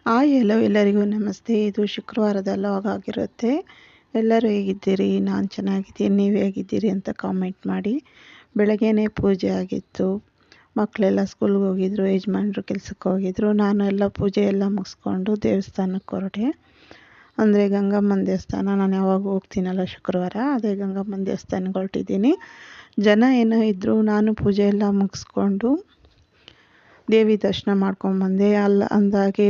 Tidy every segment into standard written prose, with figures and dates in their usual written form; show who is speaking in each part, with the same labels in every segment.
Speaker 1: ಎಲ್ಲೋ ಎಲ್ಲರಿಗೂ ನಮಸ್ತೆ. ಇದು ಶುಕ್ರವಾರದ ಲಾಗ್ ಆಗಿರುತ್ತೆ. ಎಲ್ಲರೂ ಹೇಗಿದ್ದೀರಿ? ನಾನು ಚೆನ್ನಾಗಿದ್ದೀನಿ, ನೀವು ಹೇಗಿದ್ದೀರಿ ಅಂತ ಕಾಮೆಂಟ್ ಮಾಡಿ. ಬೆಳಗ್ಗೆನೇ ಪೂಜೆ ಆಗಿತ್ತು, ಮಕ್ಕಳೆಲ್ಲ ಸ್ಕೂಲ್ಗೆ ಹೋಗಿದ್ರು, ಯಜಮಾನ್ರು ಕೆಲಸಕ್ಕೆ ಹೋಗಿದ್ರು. ನಾನು ಎಲ್ಲ ಪೂಜೆ ಎಲ್ಲ ಮುಗಿಸ್ಕೊಂಡು ದೇವಸ್ಥಾನಕ್ಕೆ ಹೊರಟೆ. ಅಂದರೆ ಗಂಗಮ್ಮನ ದೇವಸ್ಥಾನ, ನಾನು ಯಾವಾಗ ಹೋಗ್ತೀನಲ್ಲ ಶುಕ್ರವಾರ, ಅದೇ ಗಂಗಮ್ಮನ ದೇವಸ್ಥಾನಕ್ಕೆ ಹೊರಟಿದ್ದೀನಿ. ಜನ ಏನೋ ಇದ್ದರು, ನಾನು ಪೂಜೆ ಎಲ್ಲ ಮುಗಿಸ್ಕೊಂಡು ದೇವಿ ದರ್ಶನ ಮಾಡ್ಕೊಂಬಂದೆ. ಅಂದಾಗೆ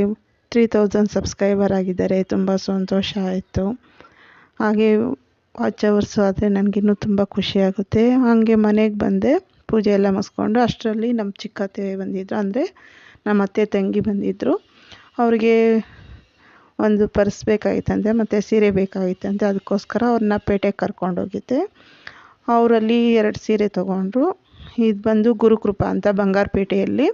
Speaker 1: 3000 ಸಬ್ಸ್ಕ್ರೈಬರ್ ಆಗಿದ್ದಾರೆ. ತುಂಬ ಸಂತೋಷ ಆಯಿತು. ಹಾಗೆ ವಾಚ್ ಅವರ್ಸ್ ಆದರೆ ನನಗಿನ್ನೂ ತುಂಬ ಖುಷಿಯಾಗುತ್ತೆ. ಹಾಗೆ ಮನೆಗೆ ಬಂದೆ, ಪೂಜೆ ಎಲ್ಲ ಮುಗಿಸ್ಕೊಂಡು. ಅಷ್ಟರಲ್ಲಿ ನಮ್ಮ ಚಿಕ್ಕತ್ತೆ ಬಂದಿದ್ದರು, ಅಂದರೆ ನಮ್ಮ ಅತ್ತೆ ತಂಗಿ ಬಂದಿದ್ದರು. ಅವ್ರಿಗೆ ಒಂದು ಪರ್ಸ್ ಬೇಕಾಗಿತ್ತಂತೆ ಮತ್ತು ಸೀರೆ ಬೇಕಾಗಿತ್ತಂತೆ. ಅದಕ್ಕೋಸ್ಕರ ಅವ್ರನ್ನ ಪೇಟೆಗೆ ಕರ್ಕೊಂಡೋಗಿದ್ದೆ. ಅವರಲ್ಲಿ 2 ಸೀರೆ ತೊಗೊಂಡ್ರು. ಇದು ಬಂದು ಗುರುಕೃಪಾ ಅಂತ ಬಂಗಾರಪೇಟೆಯಲ್ಲಿ.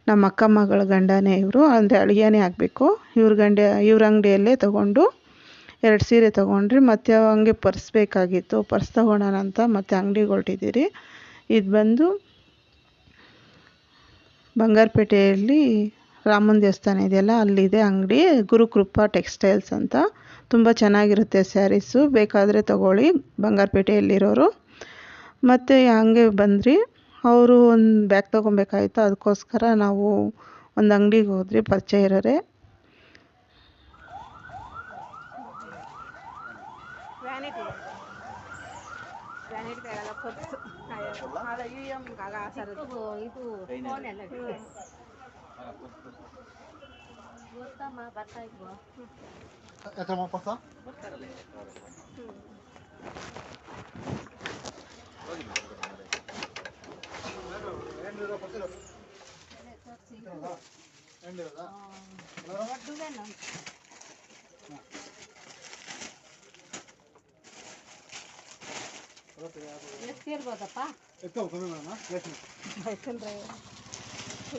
Speaker 1: ನಮ್ಮ ಅಕ್ಕ ಮಗಳ ಗಂಡನೇ ಇವರು, ಅಂದರೆ ಅಳಿಯನೇ ಆಗಬೇಕು. ಇವ್ರ ಅಂಗಡಿಯಲ್ಲೇ ತೊಗೊಂಡು 2 ಸೀರೆ ತೊಗೊಂಡ್ರಿ. ಮತ್ತು ಹಂಗೆ ಪರ್ಸ್ ಬೇಕಾಗಿತ್ತು, ಪರ್ಸ್ ತೊಗೊಳೋಣ ಅಂತ ಮತ್ತು ಅಂಗಡಿಗೆ ಹೊರಟಿದ್ದೀರಿ. ಇದು ಬಂದು ಬಂಗಾರಪೇಟೆಯಲ್ಲಿ ರಾಮನ ದೇವಸ್ಥಾನ ಇದೆಯಲ್ಲ, ಅಲ್ಲಿದೆ ಅಂಗಡಿ, ಗುರುಕೃಪಾ ಟೆಕ್ಸ್ಟೈಲ್ಸ್ ಅಂತ. ತುಂಬ ಚೆನ್ನಾಗಿರುತ್ತೆ ಸ್ಯಾರೀಸು, ಬೇಕಾದರೆ ತೊಗೊಳ್ಳಿ ಬಂಗಾರಪೇಟೆಯಲ್ಲಿರೋರು. ಮತ್ತು ಹಂಗೆ ಬಂದ್ರಿ. ಅವರು ಒಂದು ಬ್ಯಾಗ್ ತೊಗೊಬೇಕಾಗಿತ್ತು, ಅದಕ್ಕೋಸ್ಕರ ನಾವು ಒಂದು ಅಂಗಡಿಗೆ ಹೋದ್ರಿ, ಪರಿಚಯ ಇರೋರೆ.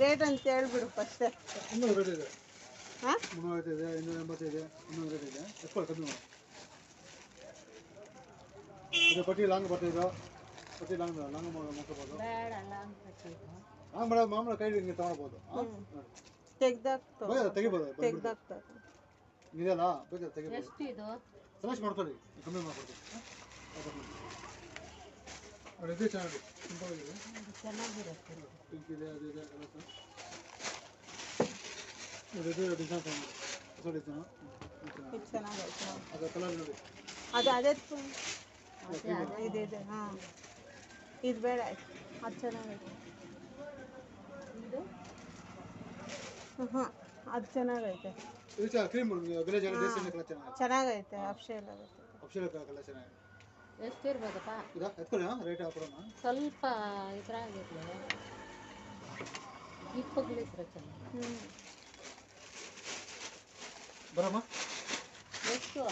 Speaker 1: ರೇಟ್ ಅಂತ ಹೇಳ್ಬಿಡು ಫಸ್ಟ್. ಹಾಂ, 385 285 ಇನ್ನೊಂದು ರೇಟ್ ಇದೆ. ಎತ್ಕೊಳ್ಳಿ, ಕಮ್ಮಿ ಮಾಡಿ. ಇದು ಪಟ್ಟಿ ಲಾಂಗ್ ಬರ್ತಿದ್ದು, ಪಟ್ಟಿ ಲಾಂಗ್ ಮಾಡ್ಕೋಬೋದು. ಹಾಂ ಮೇಡಮ್, ಮಾಮೂಲು ಕೈ ಹಿಂಗೆ ತೊಗೊಳ್ಬೋದು. ತೆಗಿಬೋದು, ಇದೆಯಲ್ಲ ಬೇಕಾದ್ರೆ ತೆಗಿಬೋದು. ಸೆಲೆಕ್ಟ್ ಮಾಡ್ಕೊಳ್ಳಿ, ಕಮ್ಮಿ ಮಾಡ್ಕೊಡ್ತೀವಿ. ನೋಡಿ, ಇದು ಚೆನ್ನಾಗಿದೆ, ಸಿಂಪಲ್ ಆಗಿದೆ, ಪಿಂಕ್ ಇದೆ, ಅದು ಇದೆ ಕಲರ್. ನೋಡಿ, ಇದು ಡಿಸೈನ್ ಚೆನ್ನಾಗಿದೆ, ಅದು ಕಲರ್ ನೋಡಿ, ಅದು ಅದೇ ಇದೆ. ಹಾಂ, ಇದು ಬೇಡ, ಅದು ಚೆನ್ನಾಗೈತೆ. ಇದು ಹಾಂ, ಅದು ಚೆನ್ನಾಗೈತೆ. ಇದು ಕ್ರೀಮ್ ಚೆನ್ನಾಗೈತೆ. ಆಪ್ಷನ್ ಕಲರ್ ಚೆನ್ನಾಗಿದೆ. ಎಷ್ಟು ಇರ್ಬೋದಪ್ಪ? ಇದು ಎತ್ಕೊಳ್ಳಿ, ರೇಟ್ ಹಾಕೋಣ. ಸ್ವಲ್ಪ ಇದ್ರಾಗಿರಲಿ, ಇಪ್ಪಗಳಿದ್ರೆ ಚೆನ್ನಾಗಿ. ಬರಮ್ಮ, ಎಷ್ಟು?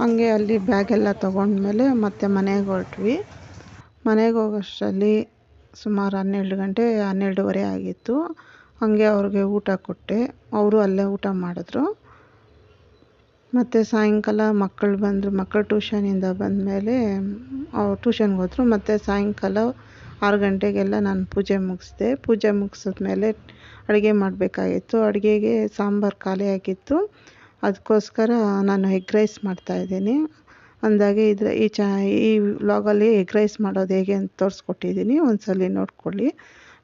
Speaker 1: ಹಂಗೆ ಅಲ್ಲಿ ಬ್ಯಾಗೆಲ್ಲ ತೊಗೊಂಡ್ಮೇಲೆ ಮತ್ತೆ ಮನೆಗೆ ಹೊರಟ್ವಿ. ಮನೆಗೆ ಹೋಗೋಷ್ಟರಲ್ಲಿ ಸುಮಾರು 12 ಗಂಟೆ 12:30 ಆಗಿತ್ತು. ಹಾಗೆ ಅವ್ರಿಗೆ ಊಟ ಕೊಟ್ಟೆ, ಅವರು ಅಲ್ಲೇ ಊಟ ಮಾಡಿದ್ರು. ಮತ್ತು ಸಾಯಂಕಾಲ ಮಕ್ಕಳು ಬಂದರು. ಮಕ್ಕಳು ಟ್ಯೂಷನಿಂದ ಬಂದಮೇಲೆ ಅವ್ರು ಟ್ಯೂಷನ್ಗೆ ಹೋದರು. ಮತ್ತು ಸಾಯಂಕಾಲ 6 ಗಂಟೆಗೆಲ್ಲ ನಾನು ಪೂಜೆ ಮುಗಿಸ್ದೆ. ಪೂಜೆ ಮುಗಿಸಿದ್ಮೇಲೆ ಅಡುಗೆ ಮಾಡಬೇಕಾಗಿತ್ತು. ಅಡುಗೆಗೆ ಸಾಂಬಾರು ಖಾಲಿ ಆಗಿತ್ತು, ಅದಕ್ಕೋಸ್ಕರ ನಾನು ಎಗ್ ರೈಸ್ ಮಾಡ್ತಾಯಿದ್ದೀನಿ. ಅಂದಾಗೆ ಈ ವ್ಲಾಗಲ್ಲಿ ಎಗ್ ರೈಸ್ ಮಾಡೋದು ಹೇಗೆ ಅಂತ ತೋರಿಸ್ಕೊಟ್ಟಿದ್ದೀನಿ, ಒಂದ್ಸಲ ನೋಡ್ಕೊಳ್ಳಿ.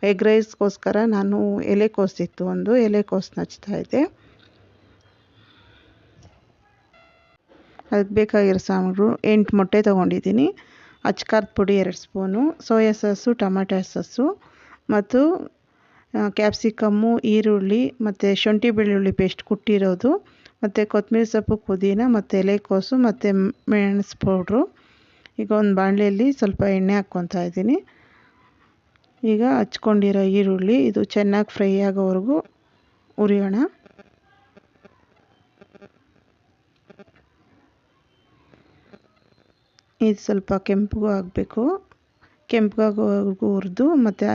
Speaker 1: ಎಗ್ ರೈಸ್ಗೋಸ್ಕರ ನಾನು ಎಲೆಕೋಸಿತ್ತು, ಒಂದು ಎಲೆಕೋಸನ್ನ ಹಚ್ತಾಯಿದ್ದೆ. ಅದಕ್ಕೆ ಬೇಕಾಗಿರೋ ಸಾಮಗ್ರಿ 8 ಮೊಟ್ಟೆ ತೊಗೊಂಡಿದ್ದೀನಿ, ಅಚ್ಕಾರದ ಪುಡಿ 2 spoon, soya sauce, tomato sauce, ಮತ್ತು ಕ್ಯಾಪ್ಸಿಕಮ್ಮು, ಈರುಳ್ಳಿ, ಮತ್ತು ಶುಂಠಿ ಬೆಳ್ಳುಳ್ಳಿ ಪೇಸ್ಟ್ ಕುಟ್ಟಿರೋದು, ಮತ್ತು ಕೊತ್ತಂಬರಿ ಸೊಪ್ಪು, ಪುದೀನ, ಮತ್ತು ಎಲೆಕೋಸು, ಮತ್ತು ಮೆಣಸು ಪೌಡ್ರು. ಈಗ ಒಂದು ಬಾಣಲೆಯಲ್ಲಿ ಸ್ವಲ್ಪ ಎಣ್ಣೆ ಹಾಕ್ಕೊತಾ ಇದ್ದೀನಿ. ಈಗ ಹಚ್ಕೊಂಡಿರೋ ಈರುಳ್ಳಿ, ಇದು ಚೆನ್ನಾಗಿ ಫ್ರೈ ಆಗೋವರೆಗೂ ಹುರಿಯೋಣ. ಇದು ಸ್ವಲ್ಪ ಕೆಂಪಗೂ ಆಗಬೇಕು, ಕೆಂಪಗಾಗೋವರೆಗೂ ಹುರಿದು. ಮತ್ತು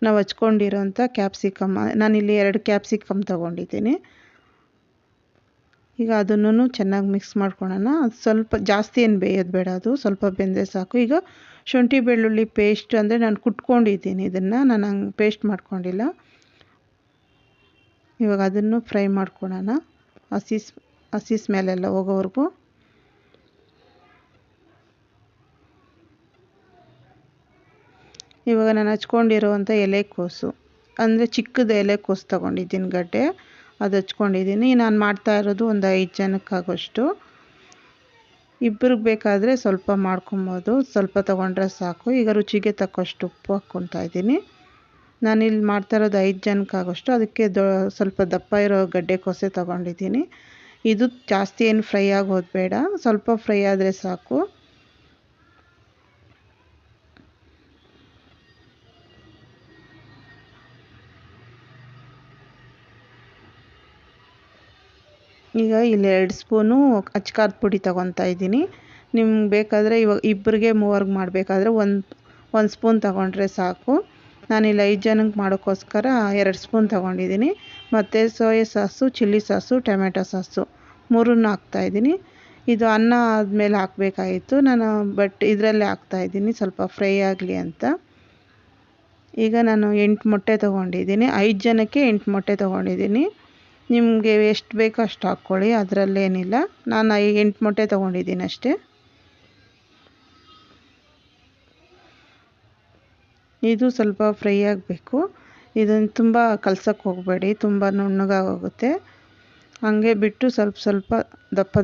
Speaker 1: ನಾವು ಹಚ್ಕೊಂಡಿರೋಂಥ ಕ್ಯಾಪ್ಸಿಕಮ್, ನಾನಿಲ್ಲಿ 2 ಕ್ಯಾಪ್ಸಿಕಮ್ ತೊಗೊಂಡಿದ್ದೀನಿ. ಈಗ ಅದನ್ನು ಚೆನ್ನಾಗಿ ಮಿಕ್ಸ್ ಮಾಡ್ಕೊಳ್ಳೋಣ. ಅದು ಸ್ವಲ್ಪ ಜಾಸ್ತಿ ಏನು ಬೇಯೋದು ಬೇಡ, ಅದು ಸ್ವಲ್ಪ ಬೆಂದರೆ ಸಾಕು. ಈಗ ಶುಂಠಿ ಬೆಳ್ಳುಳ್ಳಿ ಪೇಸ್ಟ್ ಅಂದರೆ ನಾನು ಕುಟ್ಕೊಂಡಿದ್ದೀನಿ, ಇದನ್ನು ನಾನು ಹಂಗೆ ಪೇಸ್ಟ್ ಮಾಡ್ಕೊಂಡಿಲ್ಲ. ಇವಾಗ ಅದನ್ನು ಫ್ರೈ ಮಾಡ್ಕೊಳ್ಳೋಣ, ಹಸಿ ಸ್ಮೆಲ್ಲೆಲ್ಲ ಹೋಗೋವರೆಗೂ. ಇವಾಗ ನಾನು ಹಚ್ಕೊಂಡಿರೋವಂಥ ಎಲೆಕೋಸು ಅಂದರೆ ಚಿಕ್ಕದು ಎಲೆಕೋಸು ತೊಗೊಂಡಿದ್ದೀನಿ, ಗಡ್ಡೆ ಅದು ಹಚ್ಕೊಂಡಿದ್ದೀನಿ. ನಾನು ಮಾಡ್ತಾ ಇರೋದು ಒಂದು 5 ಜನಕ್ಕಾಗೋಷ್ಟು. ಇಬ್ಬರಿಗೆ ಬೇಕಾದರೆ ಸ್ವಲ್ಪ ಮಾಡ್ಕೊಬೋದು, ಸ್ವಲ್ಪ ತೊಗೊಂಡ್ರೆ ಸಾಕು. ಈಗ ರುಚಿಗೆ ತಕ್ಕಷ್ಟು ಉಪ್ಪು ಹಾಕ್ಕೊತಾ ಇದ್ದೀನಿ. ನಾನಿಲ್ಲಿ ಮಾಡ್ತಾ ಇರೋದು 5 ಜನಕ್ಕಾಗೋಷ್ಟು, ಅದಕ್ಕೆ ಸ್ವಲ್ಪ ದಪ್ಪ ಇರೋ ಗಡ್ಡೆಕೋಸೆ ತೊಗೊಂಡಿದ್ದೀನಿ. ಇದು ಜಾಸ್ತಿ ಏನು ಫ್ರೈ ಆಗೋದು ಬೇಡ, ಸ್ವಲ್ಪ ಫ್ರೈ ಆದರೆ ಸಾಕು. ಈಗ ಇಲ್ಲಿ 2 ಸ್ಪೂನು ಅಚ್ಕಾರದ ಪುಡಿ ತೊಗೊತಾ ಇದ್ದೀನಿ. ನಿಮ್ಗೆ ಬೇಕಾದರೆ ಇವಾಗ ಇಬ್ಬರಿಗೆ ಮೂವರ್ಗೆ ಮಾಡಬೇಕಾದ್ರೆ ಒಂದು ಸ್ಪೂನ್ ತೊಗೊಂಡ್ರೆ ಸಾಕು. ನಾನಿಲ್ಲಿ 5 ಜನಕ್ಕೆ ಮಾಡೋಕ್ಕೋಸ್ಕರ 2 ಸ್ಪೂನ್ ತೊಗೊಂಡಿದ್ದೀನಿ. ಮತ್ತು soya sauce, chilli sauce, tomato sauce ಮೂರನ್ನು ಹಾಕ್ತಾಯಿದ್ದೀನಿ. ಇದು ಅನ್ನ ಆದಮೇಲೆ ಹಾಕಬೇಕಾಗಿತ್ತು ನಾನು, ಬಟ್ ಇದರಲ್ಲೇ ಹಾಕ್ತಾಯಿದ್ದೀನಿ ಸ್ವಲ್ಪ ಫ್ರೈ ಆಗಲಿ ಅಂತ. ಈಗ ನಾನು 8 ಮೊಟ್ಟೆ ತೊಗೊಂಡಿದ್ದೀನಿ, 5 ಜನಕ್ಕೆ 8 ಮೊಟ್ಟೆ ತೊಗೊಂಡಿದ್ದೀನಿ. ನಿಮಗೆ ಎಷ್ಟು ಬೇಕೋ ಅಷ್ಟು ಹಾಕ್ಕೊಳ್ಳಿ, ಅದರಲ್ಲೇನಿಲ್ಲ. ನಾನು 8 ಮೊಟ್ಟೆ ತೊಗೊಂಡಿದ್ದೀನಿ ಅಷ್ಟೇ. ಇದು ಸ್ವಲ್ಪ ಫ್ರೈ ಆಗಬೇಕು. ಇದನ್ನು ತುಂಬ ಕಲ್ಸೋಕ್ಕೆ ಹೋಗಬೇಡಿ, ತುಂಬ ನುಣ್ಣಗಾಗೋಗುತ್ತೆ. ಹಾಗೆ ಬಿಟ್ಟು ಸ್ವಲ್ಪ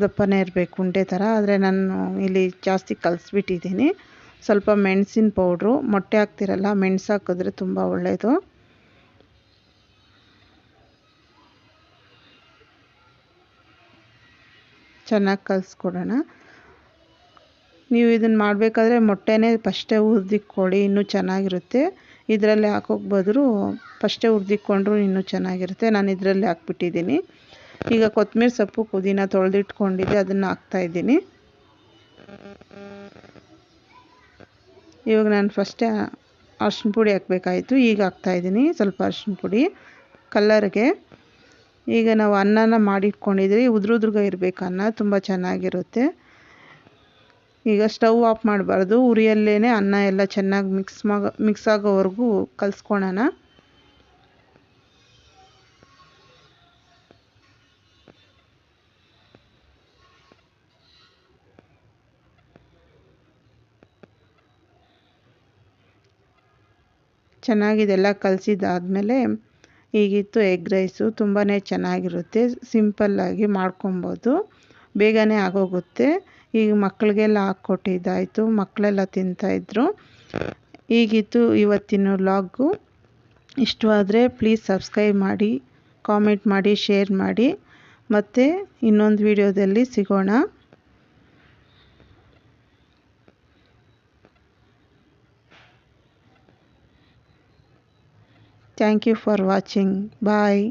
Speaker 1: ದಪ್ಪನೇ ಇರಬೇಕು, ಉಂಡೆ ಥರ. ಆದರೆ ನಾನು ಇಲ್ಲಿ ಜಾಸ್ತಿ ಕಲಿಸ್ಬಿಟ್ಟಿದ್ದೀನಿ. ಸ್ವಲ್ಪ ಮೆಣಸಿನ ಪೌಡ್ರು, ಮೊಟ್ಟೆ ಹಾಕ್ತಿರಲ್ಲ ಮೆಣಸು ಹಾಕಿದ್ರೆ ತುಂಬ ಒಳ್ಳೆಯದು. ಚೆನ್ನಾಗಿ ಕಲಿಸ್ಕೊಡೋಣ. ನೀವು ಇದನ್ನು ಮಾಡಬೇಕಾದ್ರೆ ಮೊಟ್ಟೆನೇ ಫಸ್ಟೇ ಹುರಿದಿಟ್ಕೊಳ್ಳಿ, ಇನ್ನೂ ಚೆನ್ನಾಗಿರುತ್ತೆ. ಇದರಲ್ಲೇ ಹಾಕೋಕ್ಕೆ ಬದಲು ಫಸ್ಟೇ ಹುರಿದಿಟ್ಕೊಂಡ್ರು ಇನ್ನೂ ಚೆನ್ನಾಗಿರುತ್ತೆ. ನಾನು ಇದರಲ್ಲೇ ಹಾಕ್ಬಿಟ್ಟಿದ್ದೀನಿ. ಈಗ ಕೊತ್ತಂಬರಿ ಸೊಪ್ಪು, ಪುದೀನ ತೊಳೆದಿಟ್ಕೊಂಡಿದ್ದೆ, ಅದನ್ನು ಹಾಕ್ತಾಯಿದ್ದೀನಿ. ಇವಾಗ ನಾನು ಫಸ್ಟೇ ಅರಿಶಿನ ಪುಡಿ ಹಾಕಬೇಕಾಯಿತು, ಈಗ ಹಾಕ್ತಾಯಿದ್ದೀನಿ ಸ್ವಲ್ಪ ಅರಿಶಿನ ಪುಡಿ ಕಲ್ಲರ್ಗೆ. ಈಗ ನಾವು ಅನ್ನನ ಮಾಡಿಟ್ಕೊಂಡಿದ್ರಿ, ಉದ್ರುದ್ರುಗ ಇರಬೇಕು ಅನ್ನ, ತುಂಬ ಚೆನ್ನಾಗಿರುತ್ತೆ. ಈಗ ಸ್ಟವ್ ಆಫ್ ಮಾಡಬಾರ್ದು, ಉರಿಯಲ್ಲೇ ಅನ್ನ ಎಲ್ಲ ಚೆನ್ನಾಗಿ ಮಿಕ್ಸ್ ಆಗೋವರೆಗೂ ಕಲಿಸ್ಕೊಳ್ಳೋಣ. ಚೆನ್ನಾಗಿದೆಲ್ಲ ಕಲಸಿದ್ದಾದಮೇಲೆ ಈಗಿತ್ತು ಎಗ್ ರೈಸು. ತುಂಬಾ ಚೆನ್ನಾಗಿರುತ್ತೆ, ಸಿಂಪಲ್ಲಾಗಿ ಮಾಡ್ಕೊಬೋದು, ಬೇಗನೆ ಆಗೋಗುತ್ತೆ. ಈಗ ಮಕ್ಕಳಿಗೆಲ್ಲ ಹಾಕ್ಕೊಟ್ಟಿದ್ದಾಯಿತು, ಮಕ್ಕಳೆಲ್ಲ ತಿಂತಾಯಿದ್ರು. ಈಗಿತ್ತು ಇವತ್ತಿನ ವ್ಲಾಗು. ಇಷ್ಟವಾದರೆ ಪ್ಲೀಸ್ ಸಬ್ಸ್ಕ್ರೈಬ್ ಮಾಡಿ, ಕಾಮೆಂಟ್ ಮಾಡಿ, ಶೇರ್ ಮಾಡಿ. ಮತ್ತು ಇನ್ನೊಂದು ವಿಡಿಯೋದಲ್ಲಿ ಸಿಗೋಣ. Thank you for watching. Bye.